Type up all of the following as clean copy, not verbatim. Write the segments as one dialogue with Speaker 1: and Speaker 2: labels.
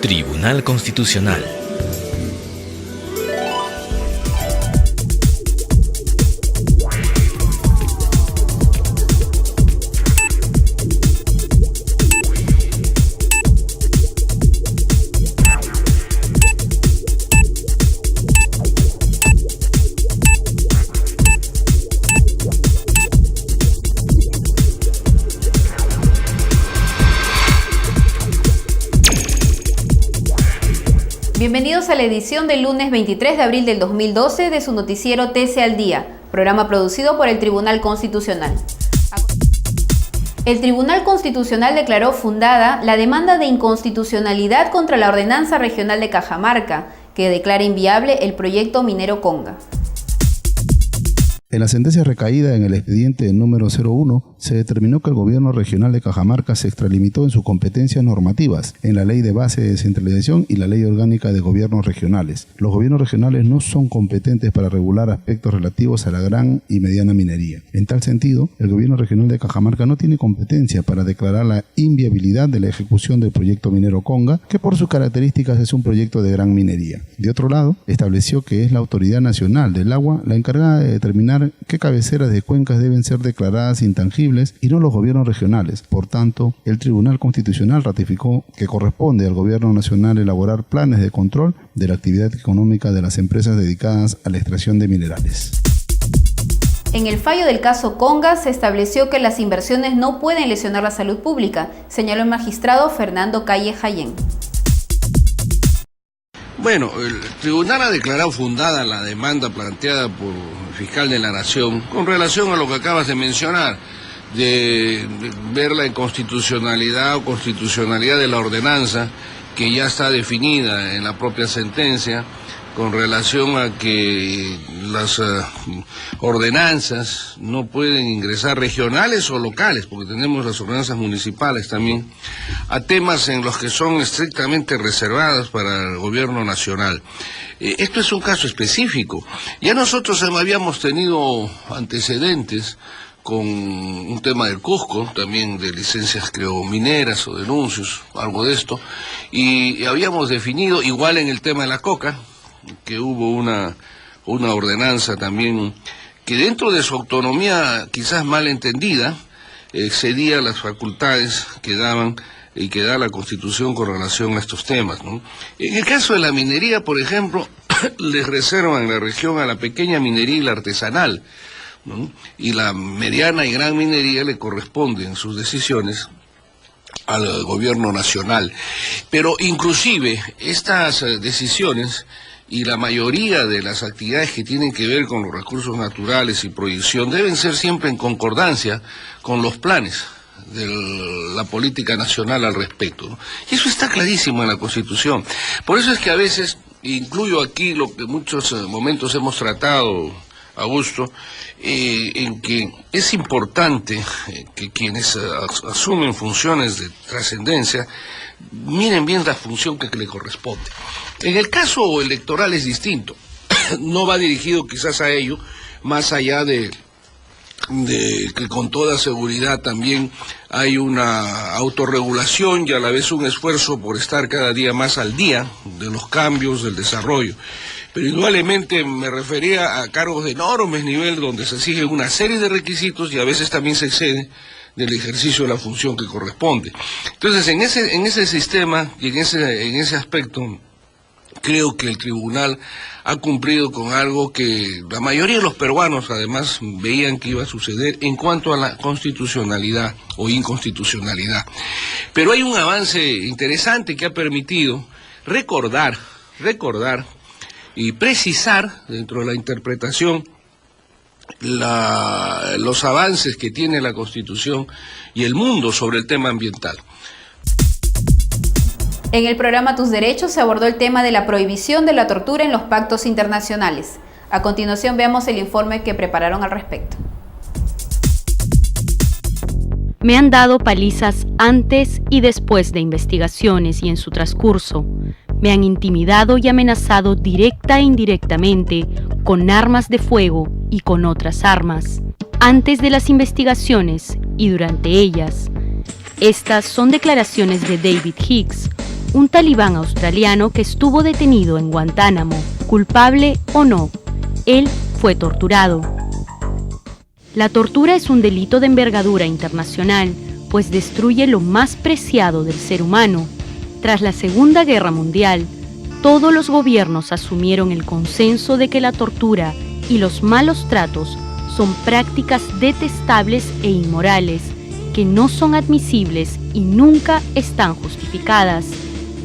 Speaker 1: Tribunal Constitucional.
Speaker 2: Bienvenidos a la edición del lunes 23 de abril del 2012 de su noticiero TC al Día, programa producido por el Tribunal Constitucional. El Tribunal Constitucional declaró fundada la demanda de inconstitucionalidad contra la Ordenanza Regional de Cajamarca, que declara inviable el proyecto minero Conga.
Speaker 3: En la sentencia recaída en el expediente número 01, se determinó que el Gobierno Regional de Cajamarca se extralimitó en sus competencias normativas, en la Ley de Base de Descentralización y la Ley Orgánica de Gobiernos Regionales. Los gobiernos regionales no son competentes para regular aspectos relativos a la gran y mediana minería. En tal sentido, el Gobierno Regional de Cajamarca no tiene competencia para declarar la inviabilidad de la ejecución del proyecto minero Conga, que por sus características es un proyecto de gran minería. De otro lado, estableció que es la Autoridad Nacional del Agua la encargada de determinar qué cabeceras de cuencas deben ser declaradas intangibles y no los gobiernos regionales. Por tanto, el Tribunal Constitucional ratificó que corresponde al Gobierno Nacional elaborar planes de control de la actividad económica de las empresas dedicadas a la extracción de minerales.
Speaker 2: En el fallo del caso Conga se estableció que las inversiones no pueden lesionar la salud pública, señaló el magistrado Fernando Calle Jayén.
Speaker 4: Bueno, el tribunal ha declarado fundada la demanda planteada por el fiscal de la Nación con relación a lo que acabas de mencionar, de ver la inconstitucionalidad o constitucionalidad de la ordenanza que ya está definida en la propia sentencia con relación a que las ordenanzas no pueden ingresar regionales o locales, porque tenemos las ordenanzas municipales también, a temas en los que son estrictamente reservadas para el gobierno nacional. Esto es un caso específico. Ya nosotros habíamos tenido antecedentes con un tema del Cusco, también de licencias creo mineras o denuncios, algo de esto, y habíamos definido, igual en el tema de la coca, que hubo una ordenanza también que dentro de su autonomía quizás mal entendida excedía las facultades que daban y que da la Constitución con relación a estos temas, ¿no? En el caso de la minería, por ejemplo, les reservan en la región a la pequeña minería y la artesanal, ¿no? Y la mediana y gran minería le corresponden sus decisiones al gobierno nacional. Pero inclusive estas decisiones y la mayoría de las actividades que tienen que ver con los recursos naturales y proyección deben ser siempre en concordancia con los planes de la política nacional al respecto, ¿no? Y eso está clarísimo en la Constitución. Por eso es que a veces, incluyo aquí lo que en muchos momentos hemos tratado, Augusto, en que es importante que quienes asumen funciones de trascendencia miren bien la función que le corresponde. En el caso electoral es distinto, no va dirigido quizás a ello, más allá de que con toda seguridad también hay una autorregulación y a la vez un esfuerzo por estar cada día más al día de los cambios, del desarrollo. Pero indudablemente me refería a cargos de enormes nivel donde se exigen una serie de requisitos y a veces también se excede del ejercicio de la función que corresponde. Entonces, en ese sistema y en ese aspecto, creo que el tribunal ha cumplido con algo que la mayoría de los peruanos además veían que iba a suceder en cuanto a la constitucionalidad o inconstitucionalidad. Pero hay un avance interesante que ha permitido recordar y precisar dentro de la interpretación los avances que tiene la Constitución y el mundo sobre el tema ambiental.
Speaker 2: En el programa Tus Derechos se abordó el tema de la prohibición de la tortura en los pactos internacionales. A continuación veamos el informe que prepararon al respecto.
Speaker 5: Me han dado palizas antes y después de investigaciones y en su transcurso. Me han intimidado y amenazado directa e indirectamente con armas de fuego y con otras armas. Antes de las investigaciones y durante ellas. Estas son declaraciones de David Hicks, un talibán australiano que estuvo detenido en Guantánamo, culpable o no. Él fue torturado. La tortura es un delito de envergadura internacional, pues destruye lo más preciado del ser humano. Tras la Segunda Guerra Mundial, todos los gobiernos asumieron el consenso de que la tortura y los malos tratos son prácticas detestables e inmorales, que no son admisibles y nunca están justificadas,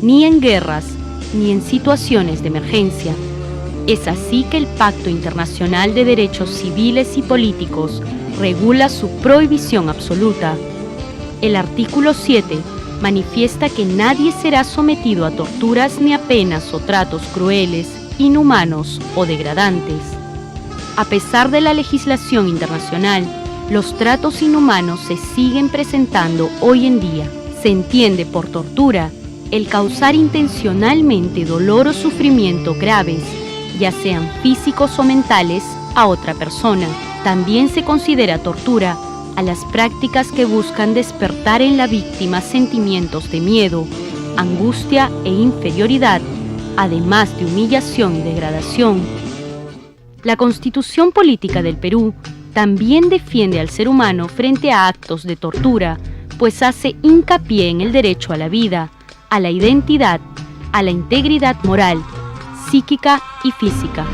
Speaker 5: ni en guerras, ni en situaciones de emergencia. Es así que el Pacto Internacional de Derechos Civiles y Políticos regula su prohibición absoluta. El artículo 7 manifiesta que nadie será sometido a torturas ni a penas o tratos crueles, inhumanos o degradantes. A pesar de la legislación internacional, los tratos inhumanos se siguen presentando hoy en día. Se entiende por tortura el causar intencionalmente dolor o sufrimiento graves, ya sean físicos o mentales, a otra persona. También se considera tortura a las prácticas que buscan despertar en la víctima sentimientos de miedo, angustia e inferioridad, además de humillación y degradación. La Constitución Política del Perú también defiende al ser humano frente a actos de tortura, pues hace hincapié en el derecho a la vida, a la identidad, a la integridad moral, psíquica y física.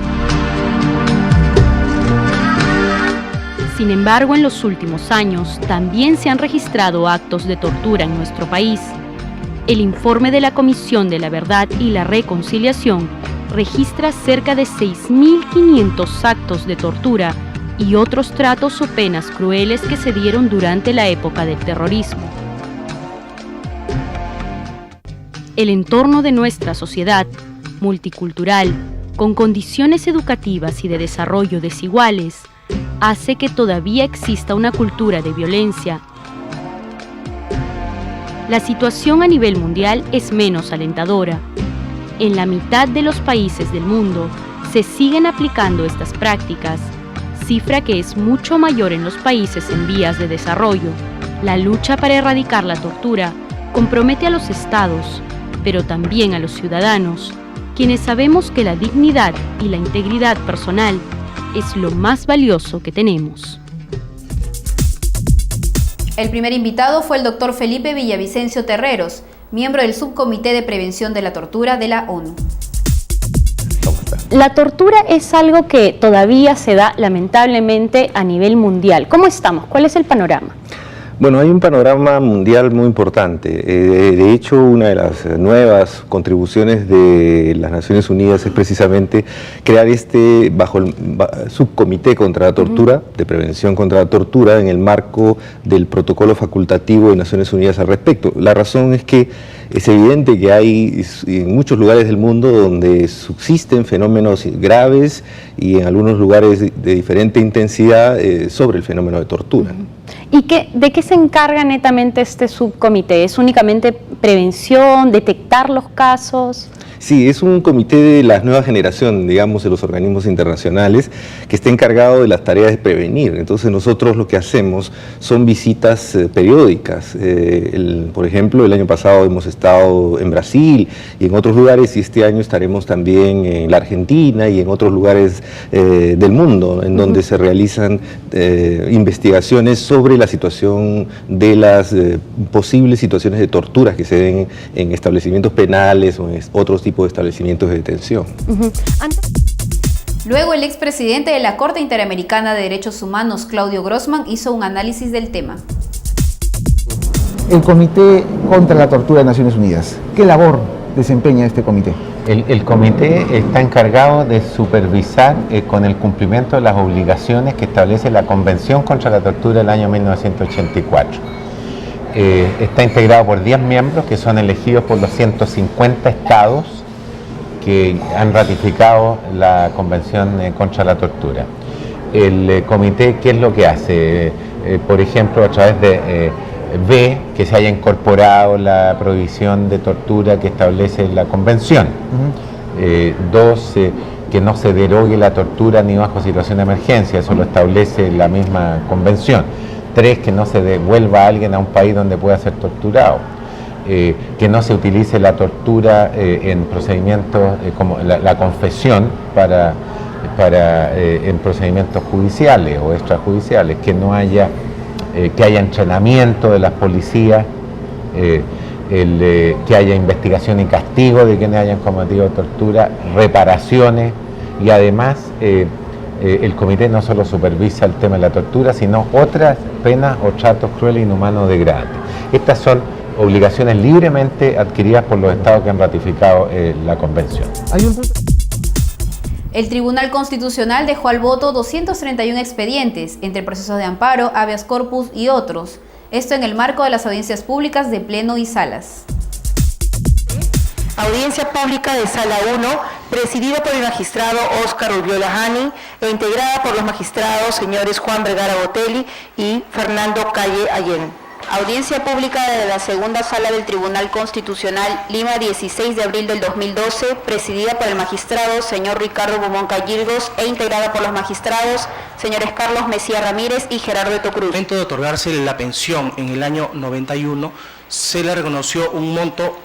Speaker 5: Sin embargo, en los últimos años también se han registrado actos de tortura en nuestro país. El informe de la Comisión de la Verdad y la Reconciliación registra cerca de 6.500 actos de tortura y otros tratos o penas crueles que se dieron durante la época del terrorismo. El entorno de nuestra sociedad, multicultural, con condiciones educativas y de desarrollo desiguales, hace que todavía exista una cultura de violencia. La situación a nivel mundial es menos alentadora. En la mitad de los países del mundo se siguen aplicando estas prácticas, cifra que es mucho mayor en los países en vías de desarrollo. La lucha para erradicar la tortura compromete a los estados, pero también a los ciudadanos, quienes sabemos que la dignidad y la integridad personal es lo más valioso que tenemos.
Speaker 2: El primer invitado fue el doctor Felipe Villavicencio Terreros, miembro del Subcomité de Prevención de la Tortura de la ONU.
Speaker 5: La tortura es algo que todavía se da lamentablemente a nivel mundial. ¿Cómo estamos? ¿Cuál es el panorama?
Speaker 6: Bueno, hay un panorama mundial muy importante. De hecho, una de las nuevas contribuciones de las Naciones Unidas es precisamente crear bajo el subcomité contra la tortura, de prevención contra la tortura, en el marco del protocolo facultativo de Naciones Unidas al respecto. La razón es que es evidente que hay en muchos lugares del mundo donde subsisten fenómenos graves y en algunos lugares de diferente intensidad sobre el fenómeno de tortura.
Speaker 5: ¿Y de qué se encarga netamente este subcomité? ¿Es únicamente prevención, detectar los casos?
Speaker 6: Sí, es un comité de la nueva generación, digamos, de los organismos internacionales, que está encargado de las tareas de prevenir. Entonces nosotros lo que hacemos son visitas periódicas. Por ejemplo, el año pasado hemos estado en Brasil y en otros lugares, y este año estaremos también en la Argentina y en otros lugares del mundo, en donde se realizan investigaciones sobre la situación de las posibles situaciones de torturas que se den en establecimientos penales o en otros tipos de establecimientos de detención.
Speaker 2: Luego, el expresidente de la Corte Interamericana de Derechos Humanos, Claudio Grossman, hizo un análisis del tema.
Speaker 7: El Comité contra la Tortura de Naciones Unidas, ¿qué labor desempeña este comité?
Speaker 8: El comité está encargado de supervisar con el cumplimiento de las obligaciones que establece la Convención contra la Tortura del año 1984. Está integrado por 10 miembros que son elegidos por los 150 estados que han ratificado la Convención contra la Tortura. El comité, ¿qué es lo que hace? Por ejemplo, a través de ve que se haya incorporado la prohibición de tortura que establece la Convención. Dos, que no se derogue la tortura ni bajo situación de emergencia, eso lo establece la misma Convención. 3, que no se devuelva a alguien a un país donde pueda ser torturado. que no se utilice la tortura en procedimientos como la confesión en procedimientos judiciales o extrajudiciales, que no haya que haya entrenamiento de las policías, que haya investigación y castigo de quienes hayan cometido tortura, reparaciones, y además el comité no solo supervisa el tema de la tortura, sino otras penas o tratos crueles, inhumanos, degradantes. Estas son obligaciones libremente adquiridas por los estados que han ratificado la convención.
Speaker 2: El Tribunal Constitucional dejó al voto 231 expedientes, entre procesos de amparo, habeas corpus y otros. Esto en el marco de las audiencias públicas de Pleno y Salas.
Speaker 9: Audiencia pública de Sala 1, presidida por el magistrado Óscar Urbiola Jani e integrada por los magistrados señores Juan Vergara Botelli y Fernando Calle Allén. Audiencia pública de la segunda sala del Tribunal Constitucional, Lima, 16 de abril del 2012, presidida por el magistrado señor Ricardo Bumón Callirgos e integrada por los magistrados señores Carlos Mesía Ramírez y Gerardo Eto Cruz.
Speaker 10: Al momento de otorgarse la pensión en el año 91, se le reconoció un monto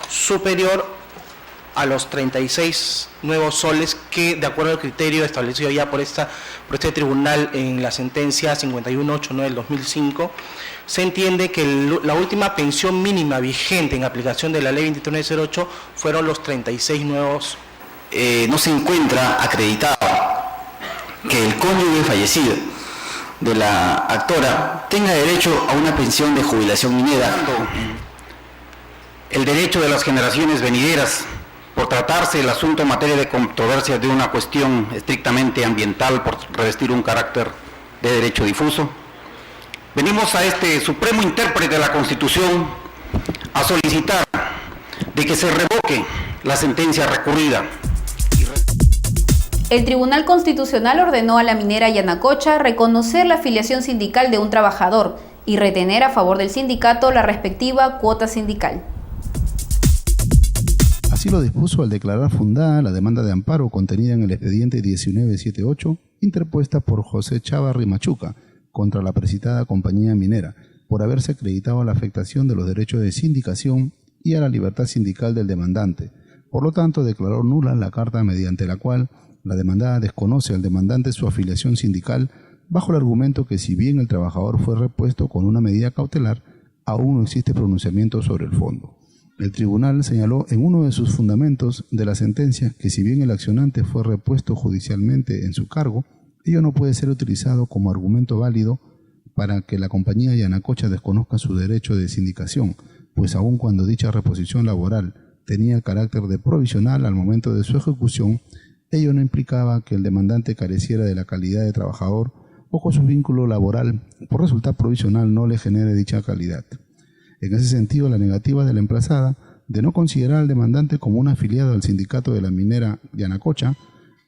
Speaker 10: superior a los 36 nuevos soles que, de acuerdo al criterio establecido ya por este tribunal en la sentencia 5189 del 2005, se entiende que la última pensión mínima vigente en aplicación de la ley 23908 fueron los 36 nuevos.
Speaker 11: No se encuentra acreditado que el cónyuge fallecido de la actora tenga derecho a una pensión de jubilación minera. El derecho de las generaciones venideras, por tratarse el asunto en materia de controversia de una cuestión estrictamente ambiental, por revestir un carácter de derecho difuso. Venimos a este supremo intérprete de la Constitución a solicitar de que se revoque la sentencia recurrida.
Speaker 2: El Tribunal Constitucional ordenó a la minera Yanacocha reconocer la afiliación sindical de un trabajador y retener a favor del sindicato la respectiva cuota sindical.
Speaker 3: Así lo dispuso al declarar fundada la demanda de amparo contenida en el expediente 1978, interpuesta por José Chávarri Machuca contra la precitada compañía minera, por haberse acreditado la afectación de los derechos de sindicación y a la libertad sindical del demandante. Por lo tanto, declaró nula la carta mediante la cual la demandada desconoce al demandante su afiliación sindical, bajo el argumento que si bien el trabajador fue repuesto con una medida cautelar, aún no existe pronunciamiento sobre el fondo. El tribunal señaló en uno de sus fundamentos de la sentencia que si bien el accionante fue repuesto judicialmente en su cargo, ello no puede ser utilizado como argumento válido para que la compañía Yanacocha desconozca su derecho de sindicación, pues aun cuando dicha reposición laboral tenía carácter de provisional al momento de su ejecución, ello no implicaba que el demandante careciera de la calidad de trabajador o que su vínculo laboral por resultar provisional no le genere dicha calidad. En ese sentido, la negativa de la emplazada de no considerar al demandante como un afiliado al sindicato de la minera Yanacocha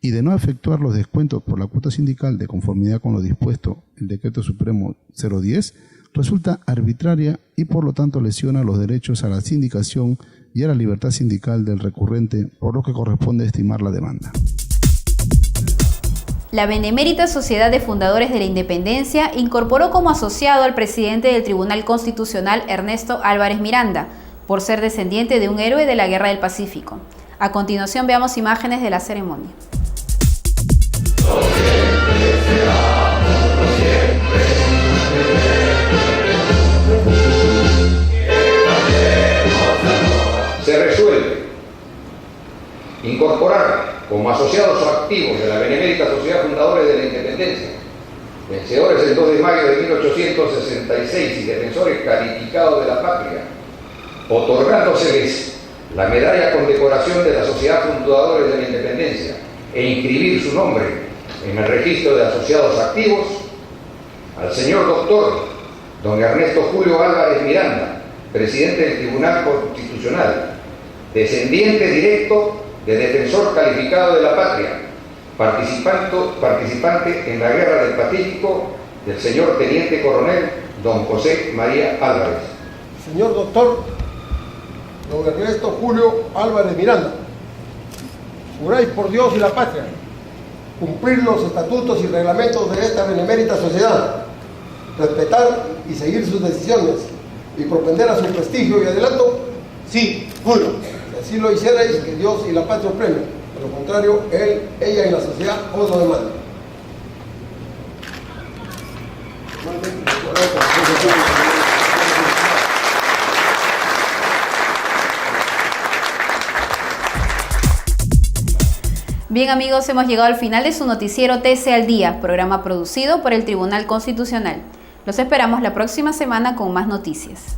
Speaker 3: y de no efectuar los descuentos por la cuota sindical de conformidad con lo dispuesto en el Decreto Supremo 010 resulta arbitraria y por lo tanto lesiona los derechos a la sindicación y a la libertad sindical del recurrente, por lo que corresponde estimar la demanda.
Speaker 2: La Benemérita Sociedad de Fundadores de la Independencia incorporó como asociado al presidente del Tribunal Constitucional, Ernesto Álvarez Miranda, por ser descendiente de un héroe de la Guerra del Pacífico. A continuación veamos imágenes de la ceremonia.
Speaker 12: Se resuelve incorporar como asociados activos de la Benemérita Sociedad Fundadores de la Independencia, vencedores el 2 de mayo de 1866 y defensores calificados de la patria, otorgándoseles la medalla condecoración de la Sociedad Fundadores de la Independencia e inscribir su nombre en el registro de asociados activos, al señor doctor don Ernesto Julio Álvarez Miranda, presidente del Tribunal Constitucional, descendiente directo de defensor calificado de la patria, participante en la Guerra del Pacífico, del señor Teniente Coronel don José María Álvarez.
Speaker 13: Señor doctor don Ernesto Julio Álvarez Miranda, juráis por Dios y la patria cumplir los estatutos y reglamentos de esta benemérita sociedad, respetar y seguir sus decisiones, y propender a su prestigio y adelanto? Sí, juro. Si así lo hicierais, que Dios y la patria os premien. De lo contrario, ella y la sociedad os lo demandan.
Speaker 2: Bien amigos, hemos llegado al final de su noticiero TC al Día, programa producido por el Tribunal Constitucional. Los esperamos la próxima semana con más noticias.